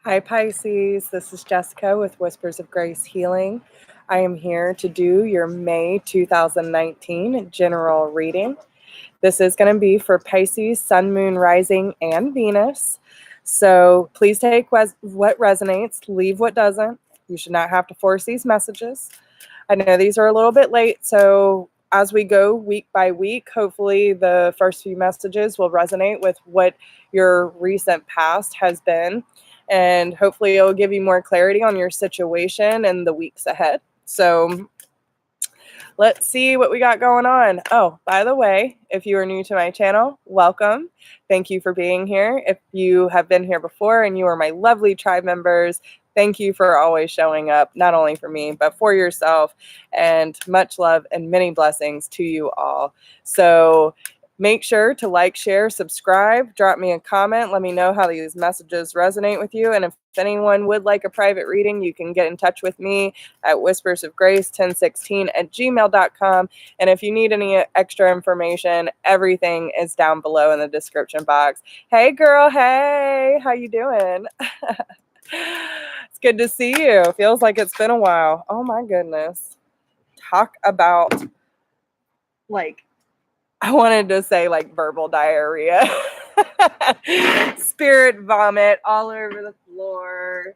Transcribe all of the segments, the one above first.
Hi Pisces, this is Jessica with Whispers of Grace Healing. I am here to do your May 2019 general reading. This is going to be for Pisces, Sun, Moon, Rising, and Venus. So please take what resonates, leave what doesn't. You should not have to force these messages. I know these are a little bit late, so as we go week by week, hopefully the first few messages will resonate with what your recent past has been. And hopefully it'll give you more clarity on your situation in the weeks ahead. So let's see what we got going on. Oh, by the way, if you are new to my channel, welcome. Thank you for being here. If you have been here before and you are my lovely tribe members, thank you for always showing up, not only for me, but for yourself. And much love and many blessings to you all. So make sure to like, share, subscribe, drop me a comment. Let me know how these messages resonate with you. And if anyone would like a private reading, you can get in touch with me at whispersofgrace1016@gmail.com. And if you need any extra information, everything is down below in the description box. Hey girl, hey, how you doing? It's good to see you. Feels like it's been a while. Oh my goodness. Talk about, like, I wanted to say like verbal diarrhea. Spirit vomit all over the floor.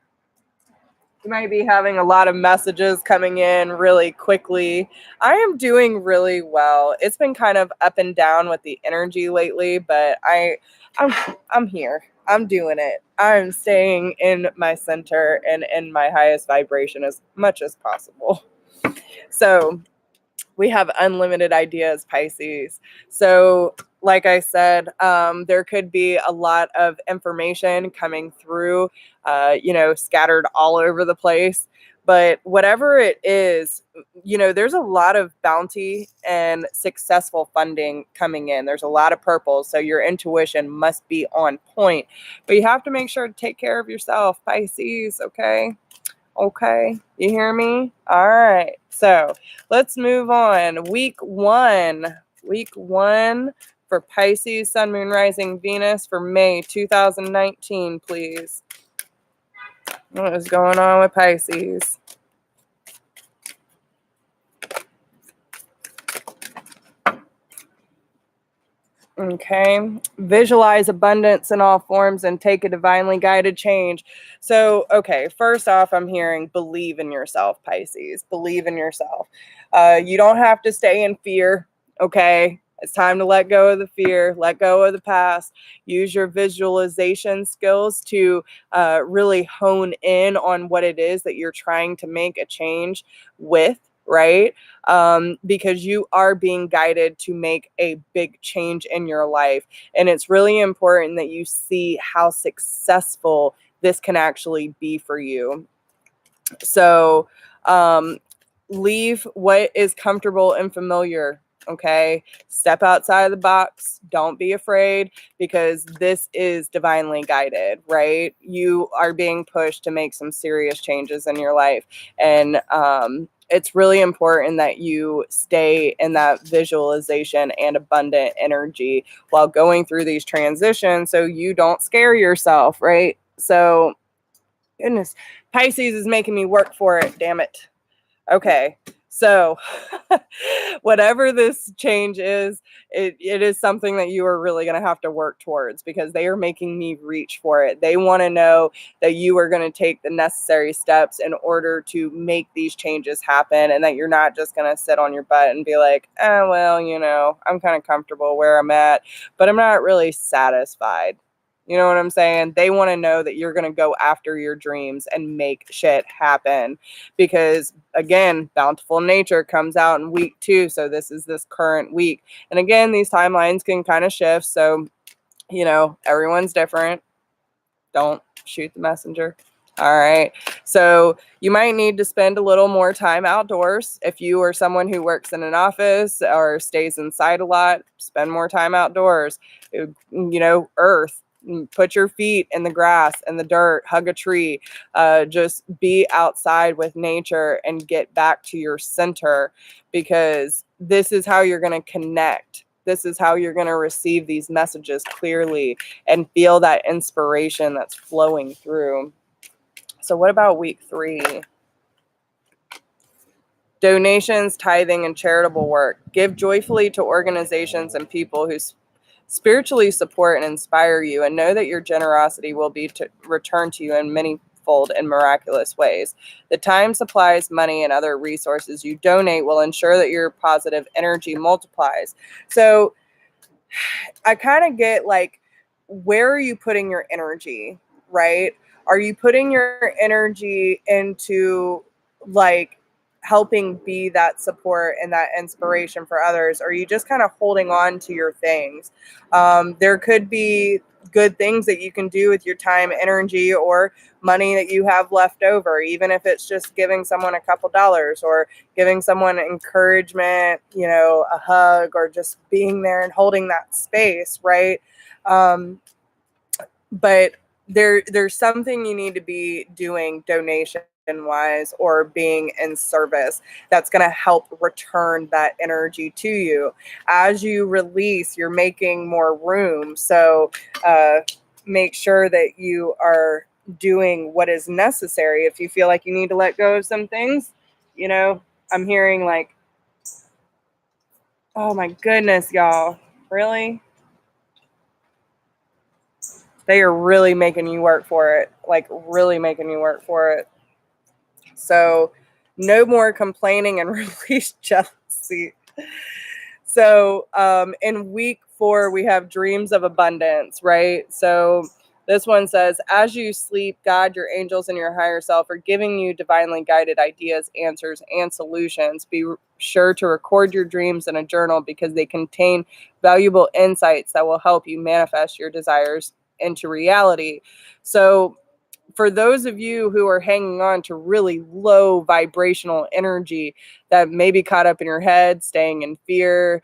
You might be having a lot of messages coming in really quickly. I am doing really well. It's been kind of up and down with the energy lately, but I'm here. I'm doing it. I'm staying in my center and in my highest vibration as much as possible. So we have unlimited ideas, Pisces. So like I said, there could be a lot of information coming through, scattered all over the place. But whatever it is, there's a lot of bounty and successful funding coming in. There's a lot of purple, so your intuition must be on point. But you have to make sure to take care of yourself, Pisces, okay? Okay, you hear me? All right, so let's move on. Week one for Pisces, Sun, Moon, Rising, Venus for May 2019, please. What is going on with Pisces? Okay, visualize abundance in all forms and take a divinely guided change. So, okay, first off, I'm hearing believe in yourself, Pisces. Believe in yourself. You don't have to stay in fear, okay? It's time to let go of the fear, let go of the past. Use your visualization skills to really hone in on what it is that you're trying to make a change with, right? Because you are being guided to make a big change in your life. And it's really important that you see how successful this can actually be for you. So leave what is comfortable and familiar. Okay, step outside of the box. Don't be afraid, because this is divinely guided, right? You are being pushed to make some serious changes in your life. And it's really important that you stay in that visualization and abundant energy while going through these transitions, so you don't scare yourself, right? So, goodness, Pisces is making me work for it, damn it. Okay, so whatever this change is, it is something that you are really going to have to work towards, because they are making me reach for it. They want to know that you are going to take the necessary steps in order to make these changes happen, and that you're not just going to sit on your butt and be like, oh, well, I'm kind of comfortable where I'm at, but I'm not really satisfied. You know what I'm saying? They want to know that you're going to go after your dreams and make shit happen, because again, bountiful nature comes out in week 2. So this is this current week. And again, these timelines can kind of shift. So, everyone's different. Don't shoot the messenger. All right. So you might need to spend a little more time outdoors. If you are someone who works in an office or stays inside a lot, spend more time outdoors. Earth. Put your feet in the grass and the dirt, hug a tree, just be outside with nature and get back to your center, because this is how you're going to connect. This is how you're going to receive these messages clearly and feel that inspiration that's flowing through. So what about week 3? Donations, tithing, and charitable work. Give joyfully to organizations and people who spiritually support and inspire you, and know that your generosity will be returned to you in manyfold and miraculous ways. The time, supplies, money, and other resources you donate will ensure that your positive energy multiplies. So I kind of get like, where are you putting your energy, right? Are you putting your energy into like helping be that support and that inspiration for others? Or are you just kind of holding on to your things? There could be good things that you can do with your time, energy, or money that you have left over, even if it's just giving someone a couple dollars or giving someone encouragement, you know, a hug, or just being there and holding that space, right? But there's something you need to be doing donation wise or being in service that's going to help return that energy to you. As you release, you're making more room. So make sure that you are doing what is necessary. If you feel like you need to let go of some things, you know, I'm hearing like, oh my goodness, y'all, really? They are really making you work for it, like really making you work for it. So no more complaining and release jealousy. So in week 4, we have dreams of abundance, right? So this one says, as you sleep, God, your angels, and your higher self are giving you divinely guided ideas, answers, and solutions. Be sure to record your dreams in a journal because they contain valuable insights that will help you manifest your desires into reality. So for those of you who are hanging on to really low vibrational energy that may be caught up in your head, staying in fear,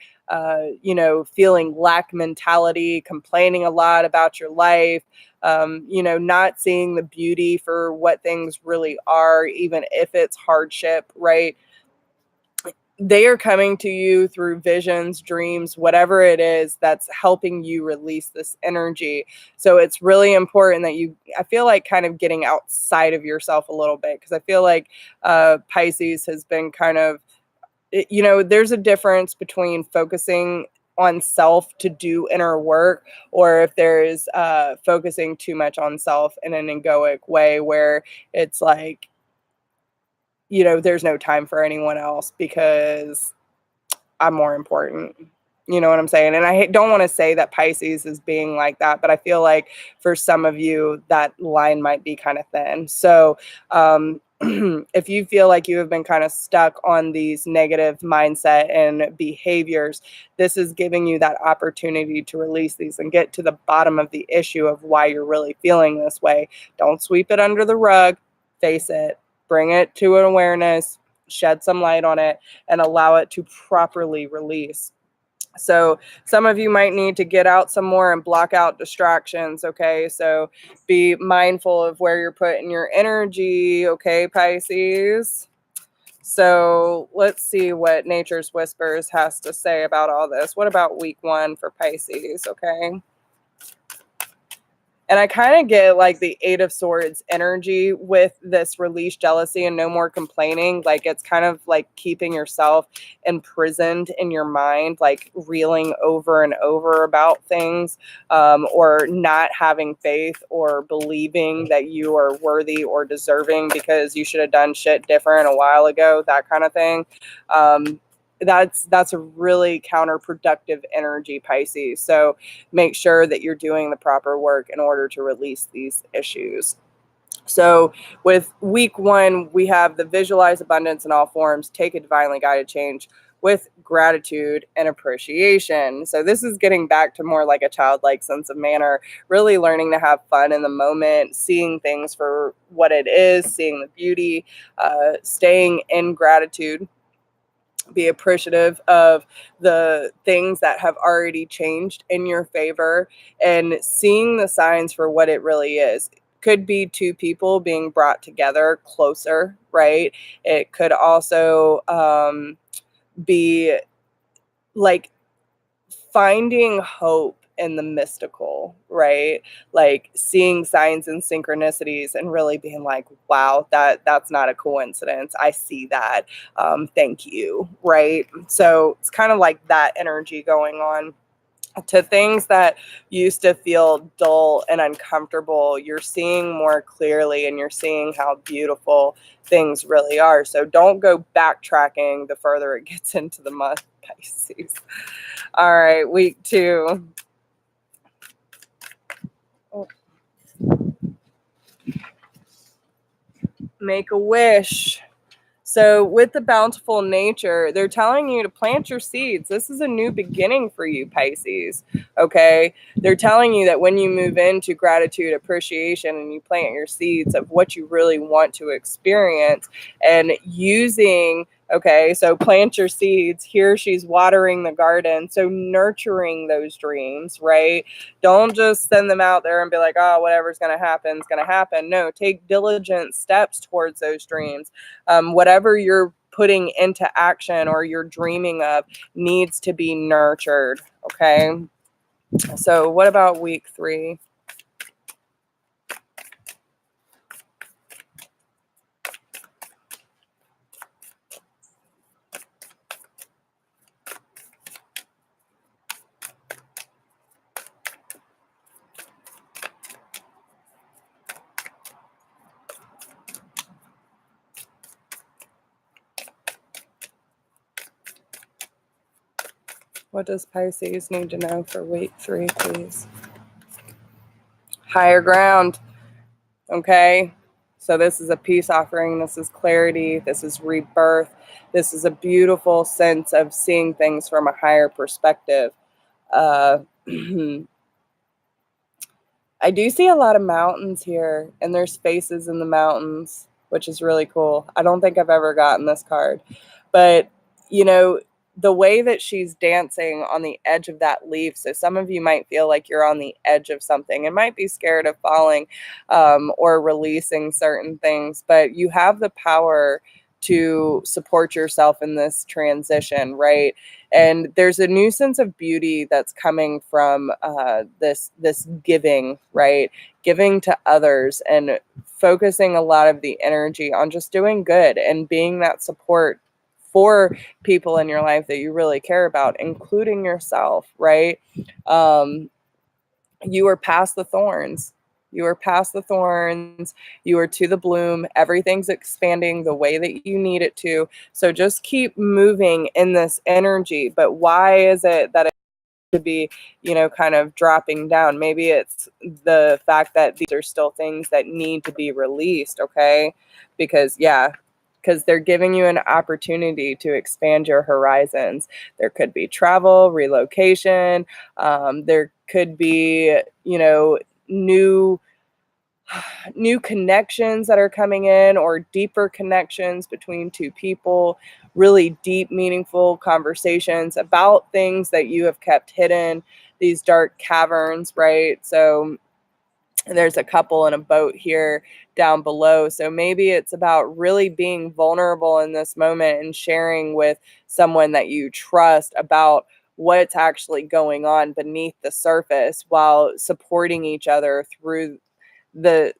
you know, feeling lack mentality, complaining a lot about your life, you know, not seeing the beauty for what things really are, even if it's hardship, right? They are coming to you through visions, dreams, whatever it is that's helping you release this energy. So it's really important that I feel like kind of getting outside of yourself a little bit, because I feel like Pisces has been kind of, you know, there's a difference between focusing on self to do inner work, or if there's focusing too much on self in an egoic way where it's like, you know, there's no time for anyone else because I'm more important. You know what I'm saying? And I don't want to say that Pisces is being like that, but I feel like for some of you, that line might be kind of thin. So if you feel like you have been kind of stuck on these negative mindset and behaviors, this is giving you that opportunity to release these and get to the bottom of the issue of why you're really feeling this way. Don't sweep it under the rug. Face it. Bring it to an awareness. Shed some light on it and allow it to properly release. So some of you might need to get out some more and block out distractions, okay? So be mindful of where you're putting your energy, okay, Pisces? So let's see what Nature's Whispers has to say about all this. What about week 1 for Pisces, okay? And I kind of get like the 8 of Swords energy with this release jealousy and no more complaining. Like it's kind of like keeping yourself imprisoned in your mind, like reeling over and over about things, or not having faith or believing that you are worthy or deserving because you should have done shit different a while ago, that kind of thing. That's a really counterproductive energy, Pisces. So make sure that you're doing the proper work in order to release these issues. So with week 1, we have the visualize abundance in all forms, take a divinely guided change with gratitude and appreciation. So this is getting back to more like a childlike sense of manner, really learning to have fun in the moment, seeing things for what it is, seeing the beauty, staying in gratitude. Be appreciative of the things that have already changed in your favor and seeing the signs for what it really is. Could be 2 people being brought together closer, right? It could also be like finding hope in the mystical, right? Like seeing signs and synchronicities and really being like, wow, that's not a coincidence. I see that. Thank you, right? So it's kind of like that energy going on. To things that used to feel dull and uncomfortable, you're seeing more clearly and you're seeing how beautiful things really are. So don't go backtracking the further it gets into the month, Pisces. All right, week 2. Oh. Make a wish. So with the bountiful nature, they're telling you to plant your seeds. This is a new beginning for you, Pisces. Okay. They're telling you that when you move into gratitude, appreciation, and you plant your seeds of what you really want to experience and using, okay, so plant your seeds. Here she's watering the garden. So nurturing those dreams, right? Don't just send them out there and be like, oh, whatever's going to happen is going to happen. No, take diligent steps towards those dreams. Whatever you're putting into action or you're dreaming of needs to be nurtured. Okay. So what about week 3? What does Pisces need to know for week 3, please? Higher ground. Okay. So this is a peace offering. This is clarity. This is rebirth. This is a beautiful sense of seeing things from a higher perspective. I do see a lot of mountains here, and there's faces in the mountains, which is really cool. I don't think I've ever gotten this card. But, you know, the way that she's dancing on the edge of that leaf, so some of you might feel like you're on the edge of something and might be scared of falling or releasing certain things, but you have the power to support yourself in this transition, right? And there's a new sense of beauty that's coming from this giving, right? Giving to others and focusing a lot of the energy on just doing good and being that support for people in your life that you really care about, including yourself, right? You are past the thorns. You are past the thorns. You are to the bloom. Everything's expanding the way that you need it to. So just keep moving in this energy. But why is it that it should be, you know, kind of dropping down? Maybe it's the fact that these are still things that need to be released, okay? Because, yeah, because they're giving you an opportunity to expand your horizons. There could be travel, relocation. There could be, you know, new connections that are coming in or deeper connections between two people, really deep, meaningful conversations about things that you have kept hidden, these dark caverns, right? So there's a couple in a boat here down below. So maybe it's about really being vulnerable in this moment and sharing with someone that you trust about what's actually going on beneath the surface while supporting each other through the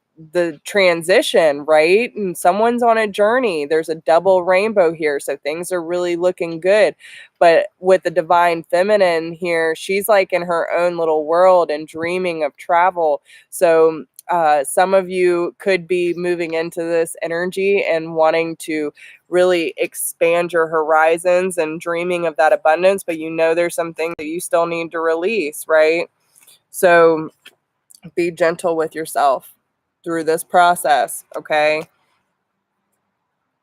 transition, right? And someone's on a journey. There's a double rainbow here, so things are really looking good. But with the divine feminine here, she's like in her own little world and dreaming of travel. So some of you could be moving into this energy and wanting to really expand your horizons and dreaming of that abundance, but you know there's something that you still need to release, right? So be gentle with yourself through this process, okay?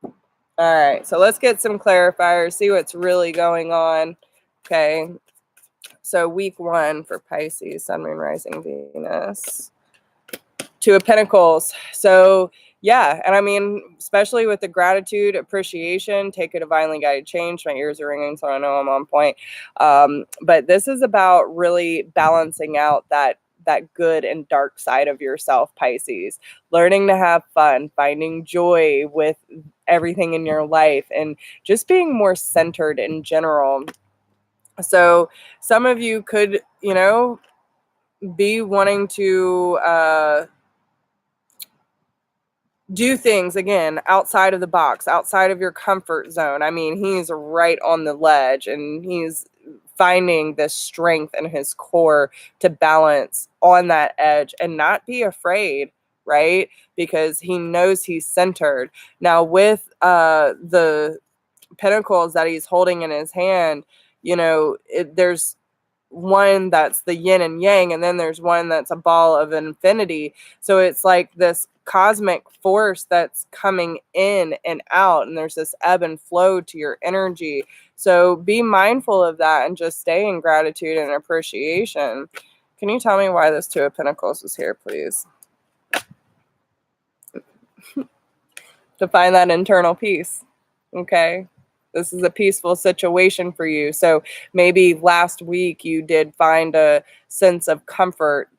All right, so let's get some clarifiers, see what's really going on, okay? So week 1 for Pisces, Sun, Moon, Rising, Venus. 2 of Pentacles. So yeah, and I mean, especially with the gratitude, appreciation, take a divinely guided change. My ears are ringing, so I know I'm on point. But this is about really balancing out that good and dark side of yourself, Pisces. Learning to have fun, finding joy with everything in your life, and just being more centered in general. So some of you could, you know, be wanting to do things again outside of the box, outside of your comfort zone. I mean, he's right on the ledge, and he's finding this strength in his core to balance on that edge and not be afraid, right? Because he knows he's centered. Now, with the pentacles that he's holding in his hand, there's one that's the yin and yang, and then there's one that's a ball of infinity. So it's like this cosmic force that's coming in and out, and there's this ebb and flow to your energy. So be mindful of that and just stay in gratitude and appreciation. Can you tell me why this Two of Pentacles is here, please? To find that internal peace. Okay. This is a peaceful situation for you. So maybe last week you did find a sense of comfort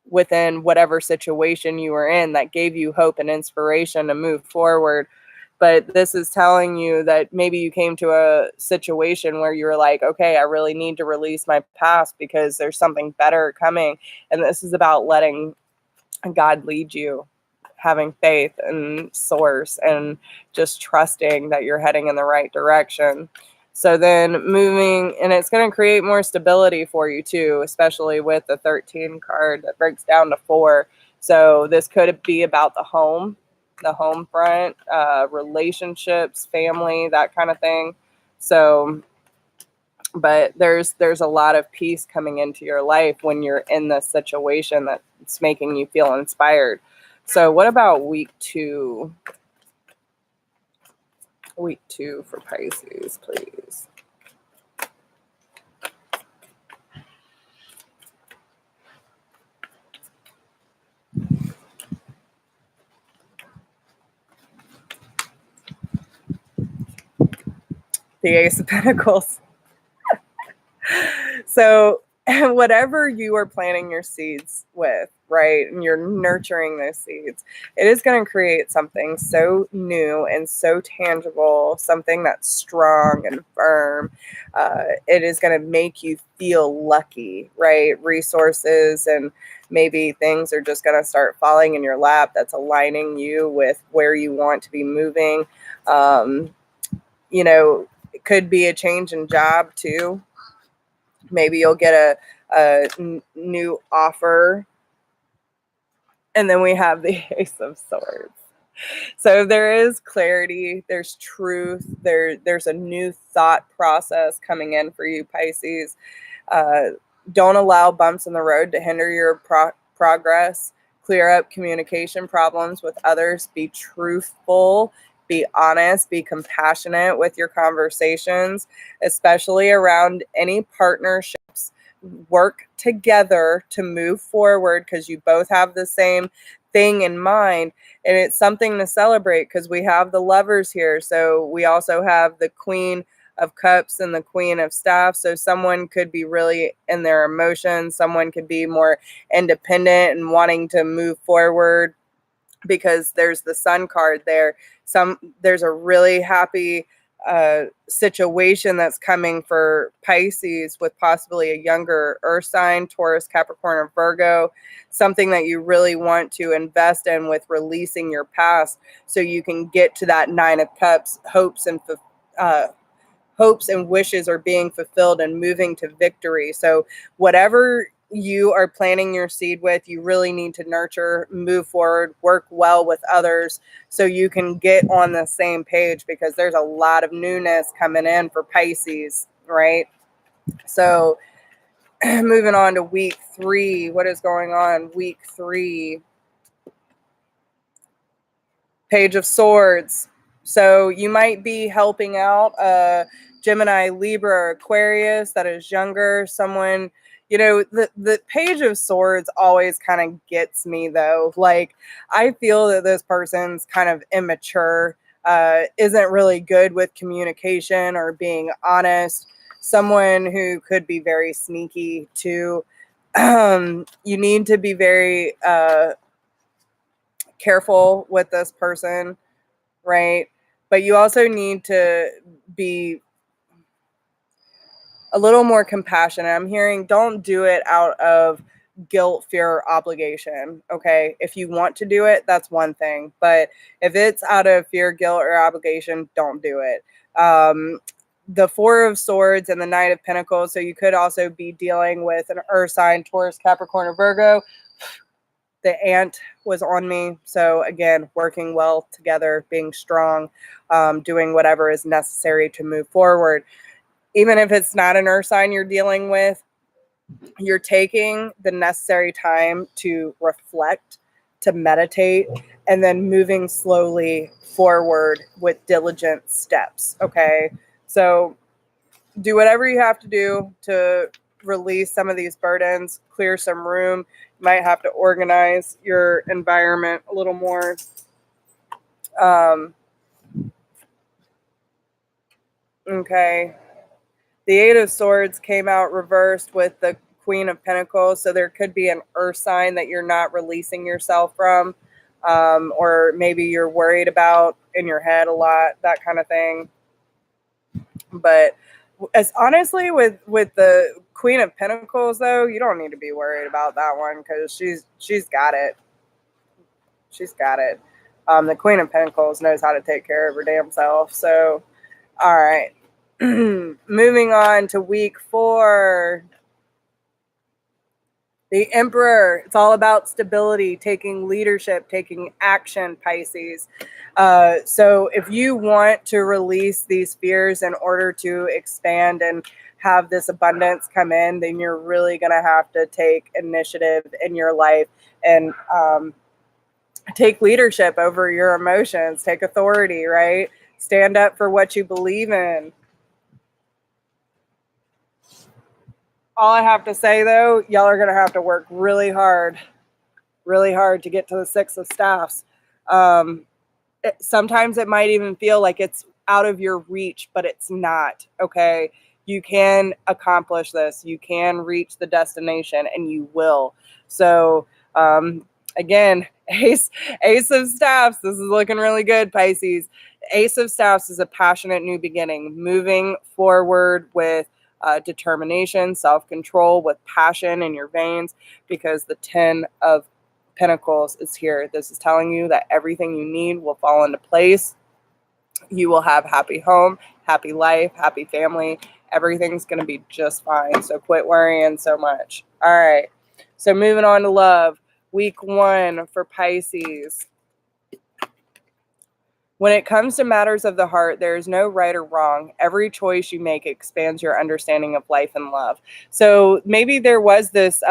within whatever situation you were in that gave you hope and inspiration to move forward. But this is telling you that maybe you came to a situation where you were like, okay, I really need to release my past because there's something better coming. And this is about letting God lead you, having faith in source, and just trusting that you're heading in the right direction. So then moving, and it's going to create more stability for you too, especially with the 13 card that breaks down to 4. So this could be about the home front, relationships, family, that kind of thing. So, but there's a lot of peace coming into your life when you're in this situation that's making you feel inspired. So what about week 2? Week 2 for Pisces, please. The Ace of Pentacles. So whatever you are planting your seeds with, right, and you're nurturing those seeds, it is going to create something so new and so tangible, something that's strong and firm. It is going to make you feel lucky, right? Resources and maybe things are just going to start falling in your lap that's aligning you with where you want to be moving. It could be a change in job too. Maybe you'll get a new offer. And then we have the Ace of Swords. So there is clarity, there's truth, there's a new thought process coming in for you, Pisces. Don't allow bumps in the road to hinder your progress. Clear up communication problems with others. Be truthful. Be honest, be compassionate with your conversations, especially around any partnerships. Work together to move forward because you both have the same thing in mind. And it's something to celebrate because we have the Lovers here. So we also have the Queen of Cups and the Queen of Staffs. So someone could be really in their emotions. Someone could be more independent and wanting to move forward because there's the Sun card there. There's a really happy situation that's coming for Pisces with possibly a younger earth sign, Taurus, Capricorn, or Virgo, something that you really want to invest in with releasing your past so you can get to that 9 of Cups. Hopes and wishes are being fulfilled and moving to victory. So whatever you are planting your seed with, you really need to nurture, move forward, work well with others so you can get on the same page, because there's a lot of newness coming in for Pisces, right? So moving on to week 3, what is going on week 3? Page of Swords. So you might be helping out Gemini, Libra, Aquarius that is younger, someone, the Page of Swords always kind of gets me though. Like, I feel that this person's kind of immature, isn't really good with communication or being honest, someone who could be very sneaky too. You need to be very careful with this person, right? But you also need to be a little more compassionate. I'm hearing don't do it out of guilt, fear, obligation. Okay. If you want to do it, that's one thing. But if it's out of fear, guilt, or obligation, don't do it. The Four of Swords and the Knight of Pentacles. So you could also be dealing with an earth sign, Taurus, Capricorn, or Virgo. The ant was on me. So again, working well together, being strong, doing whatever is necessary to move forward. Even if it's not an earth sign you're dealing with, you're taking the necessary time to reflect, to meditate, and then moving slowly forward with diligent steps. Okay. So do whatever you have to do to release some of these burdens, clear some room. You might have to organize your environment a little more. Okay. The Eight of Swords came out reversed with the Queen of Pentacles. So there could be an earth sign that you're not releasing yourself from, or maybe you're worried about in your head a lot, that kind of thing. But as honestly with the Queen of Pentacles, though, you don't need to be worried about that one because she's got it. She's got it. The Queen of Pentacles knows how to take care of her damn self. So, all right. Moving on to week 4. The Emperor. It's all about stability, taking leadership, taking action, Pisces. So if you want to release these fears in order to expand and have this abundance come in, then you're really going to have to take initiative in your life and take leadership over your emotions, take authority, right? Stand up for what you believe in. All I have to say, though, y'all are going to have to work really hard to get to the Six of Staffs. Sometimes it might even feel like it's out of your reach, but it's not, okay? You can accomplish this. You can reach the destination, and you will. So, again, Ace of Staffs. This is looking really good, Pisces. Ace of Staffs is a passionate new beginning, moving forward with determination, self-control, with passion in your veins, because the 10 of Pentacles is here. This is telling you that everything you need will fall into place. You will have happy home, happy life, happy family. Everything's going to be just fine. So quit worrying so much. All right. So moving on to love. Week 1 for Pisces. When it comes to matters of the heart, there is no right or wrong. Every choice you make expands your understanding of life and love. So maybe there was this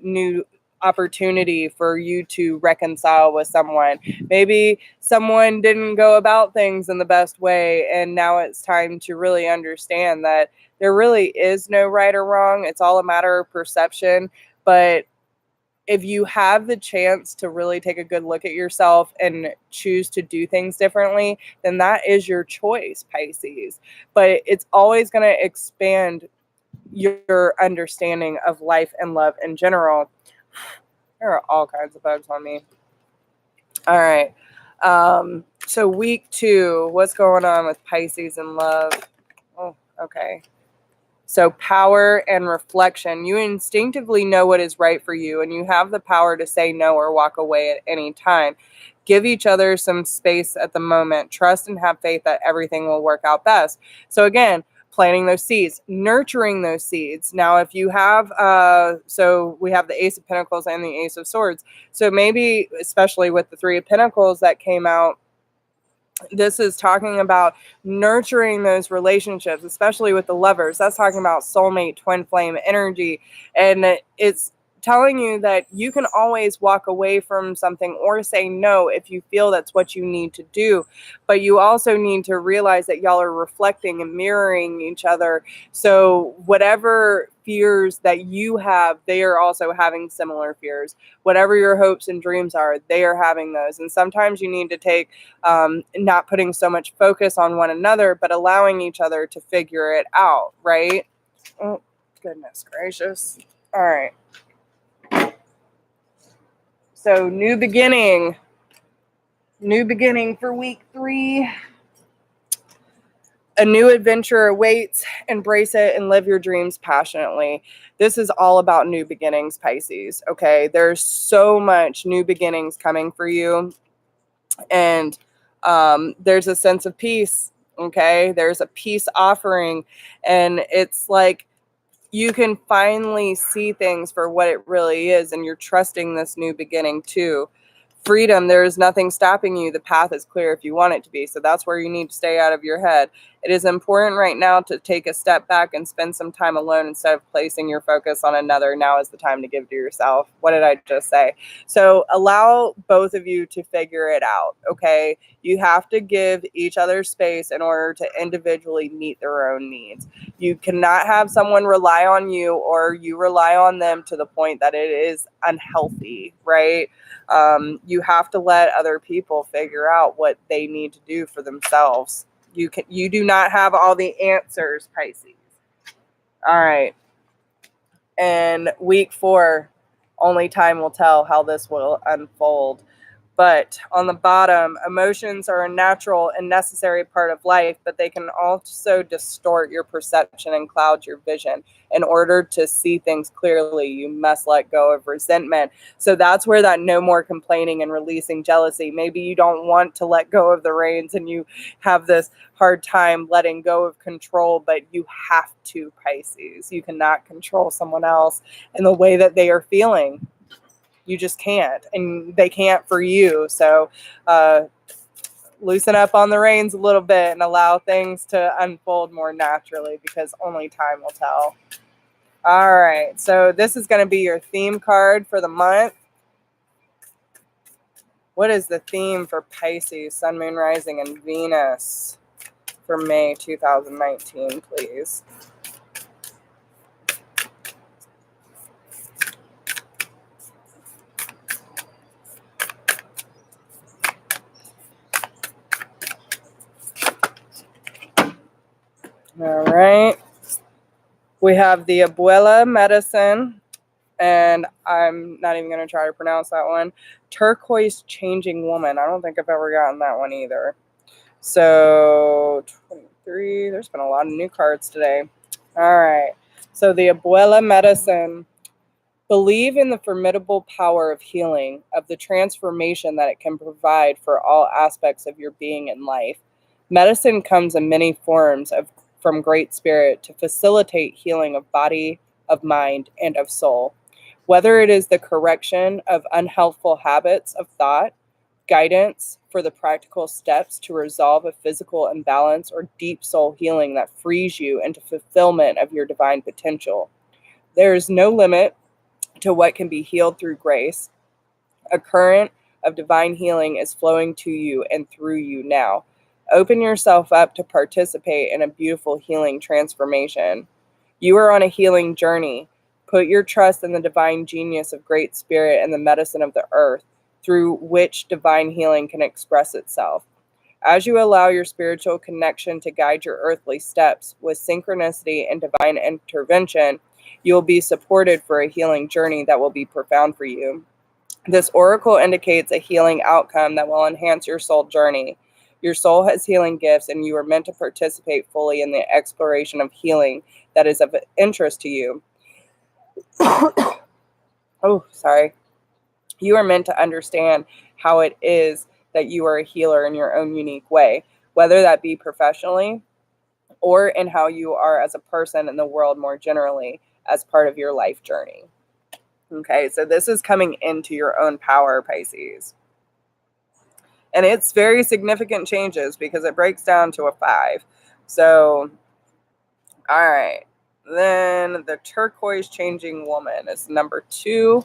new opportunity for you to reconcile with someone. Maybe someone didn't go about things in the best way, and now it's time to really understand that there really is no right or wrong. It's all a matter of perception. But if you have the chance to really take a good look at yourself and choose to do things differently, then that is your choice, Pisces. But it's always going to expand your understanding of life and love in general. There are all kinds of bugs on me. All right. So week 2, what's going on with Pisces and love? Oh, okay. So power and reflection. You instinctively know what is right for you, and you have the power to say no or walk away at any time. Give each other some space at the moment. Trust and have faith that everything will work out best. So again, planting those seeds, nurturing those seeds. Now, if you have, so we have the Ace of Pentacles and the Ace of Swords. So maybe, especially with the Three of Pentacles that came out, this is talking about nurturing those relationships, especially with the lovers. That's talking about soulmate, twin flame energy. And it's telling you that you can always walk away from something or say no if you feel that's what you need to do. But you also need to realize that y'all are reflecting and mirroring each other. So whatever fears that you have, they are also having similar fears. Whatever your hopes and dreams are, they are having those. And sometimes you need to take not putting so much focus on one another, but allowing each other to figure it out, right? Oh, goodness gracious. All right. So new beginning for week 3. A new adventure awaits. Embrace it and live your dreams passionately. This is all about new beginnings, Pisces. Okay, there's so much new beginnings coming for you, and there's a sense of peace. Okay, there's a peace offering, and it's like you can finally see things for what it really is, and you're trusting this new beginning too. Freedom, there is nothing stopping you. The path is clear if you want it to be. So that's where you need to stay out of your head. It is important right now to take a step back and spend some time alone instead of placing your focus on another. Now is the time to give to yourself. What did I just say? So allow both of you to figure it out, okay? You have to give each other space in order to individually meet their own needs. You cannot have someone rely on you or you rely on them to the point that it is unhealthy, right? You have to let other people figure out what they need to do for themselves. You do not have all the answers, Pisces. All right. And week 4, only time will tell how this will unfold. But on the bottom, emotions are a natural and necessary part of life, but they can also distort your perception and cloud your vision. In order to see things clearly, you must let go of resentment. So that's where that no more complaining and releasing jealousy. Maybe you don't want to let go of the reins and you have this hard time letting go of control, but you have to, Pisces. You cannot control someone else in the way that they are feeling. You just can't, and they can't for you. So loosen up on the reins a little bit and allow things to unfold more naturally, because only time will tell. All right, so this is going to be your theme card for the month. What is the theme for Pisces, Sun, Moon, Rising, and Venus for May 2019, please? All right. We have the Abuela medicine, and I'm not even going to try to pronounce that one. Turquoise changing woman. I don't think I've ever gotten that one either. So 23, there's been a lot of new cards today. All right. So the Abuela medicine. Believe in the formidable power of healing, of the transformation that it can provide for all aspects of your being and life. Medicine comes in many forms from Great Spirit to facilitate healing of body, of mind, and of soul. Whether it is the correction of unhealthful habits of thought, guidance for the practical steps to resolve a physical imbalance, or deep soul healing that frees you into fulfillment of your divine potential. There is no limit to what can be healed through grace. A current of divine healing is flowing to you and through you now. Open yourself up to participate in a beautiful healing transformation. You are on a healing journey. Put your trust in the divine genius of Great Spirit and the medicine of the earth, through which divine healing can express itself. As you allow your spiritual connection to guide your earthly steps with synchronicity and divine intervention, you will be supported for a healing journey that will be profound for you. This oracle indicates a healing outcome that will enhance your soul journey. Your soul has healing gifts, and you are meant to participate fully in the exploration of healing that is of interest to you. Oh, sorry. You are meant to understand how it is that you are a healer in your own unique way, whether that be professionally or in how you are as a person in the world more generally as part of your life journey. Okay, so this is coming into your own power, Pisces. And it's very significant changes because it breaks down to a 5. So, all right. Then the turquoise changing woman is number 2.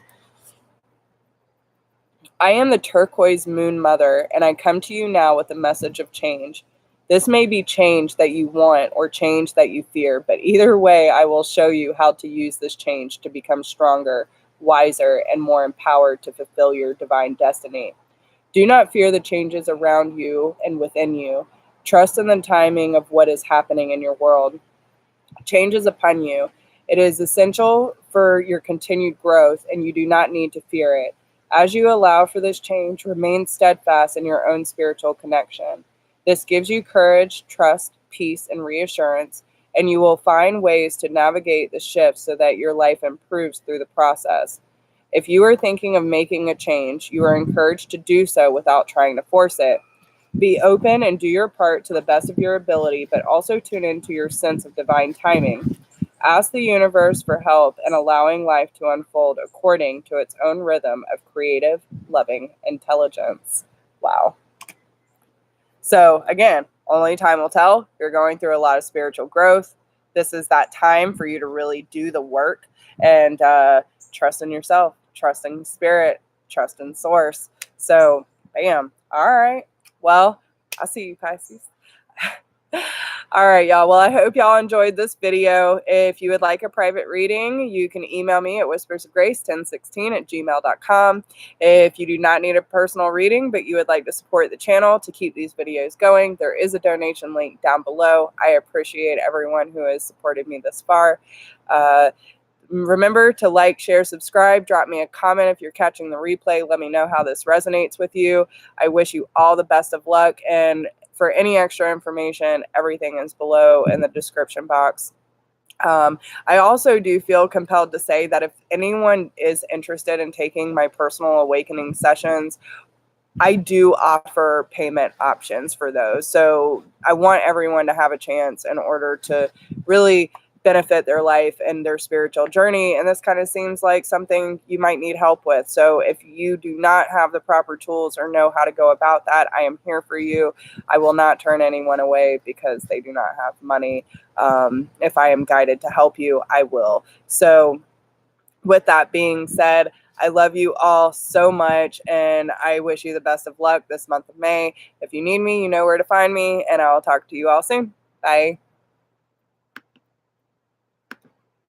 I am the turquoise moon mother, and I come to you now with a message of change. This may be change that you want or change that you fear, but either way, I will show you how to use this change to become stronger, wiser, and more empowered to fulfill your divine destiny. Do not fear the changes around you and within you. Trust in the timing of what is happening in your world. Change is upon you. It is essential for your continued growth, and you do not need to fear it. As you allow for this change, remain steadfast in your own spiritual connection. This gives you courage, trust, peace, and reassurance, and you will find ways to navigate the shifts so that your life improves through the process. If you are thinking of making a change, you are encouraged to do so without trying to force it. Be open and do your part to the best of your ability, but also tune into your sense of divine timing. Ask the universe for help in allowing life to unfold according to its own rhythm of creative, loving intelligence. Wow. So, again, only time will tell. You're going through a lot of spiritual growth. This is that time for you to really do the work and trust in yourself, trust in spirit, trust in source. So, bam. All right. Well, I'll see you, Pisces. All right, y'all. Well, I hope y'all enjoyed this video. If you would like a private reading, you can email me at whispersofgrace1016@gmail.com. If you do not need a personal reading, but you would like to support the channel to keep these videos going, there is a donation link down below. I appreciate everyone who has supported me this far. Remember to like, share, subscribe, drop me a comment if you're catching the replay. Let me know how this resonates with you. I wish you all the best of luck, and for any extra information, everything is below in the description box. I also do feel compelled to say that if anyone is interested in taking my personal awakening sessions, I do offer payment options for those. So I want everyone to have a chance in order to really benefit their life and their spiritual journey. And this kind of seems like something you might need help with. So if you do not have the proper tools or know how to go about that, I am here for you. I will not turn anyone away because they do not have money. If I am guided to help you, I will. So with that being said, I love you all so much, and I wish you the best of luck this month of May. If you need me, you know where to find me, and I'll talk to you all soon. Bye.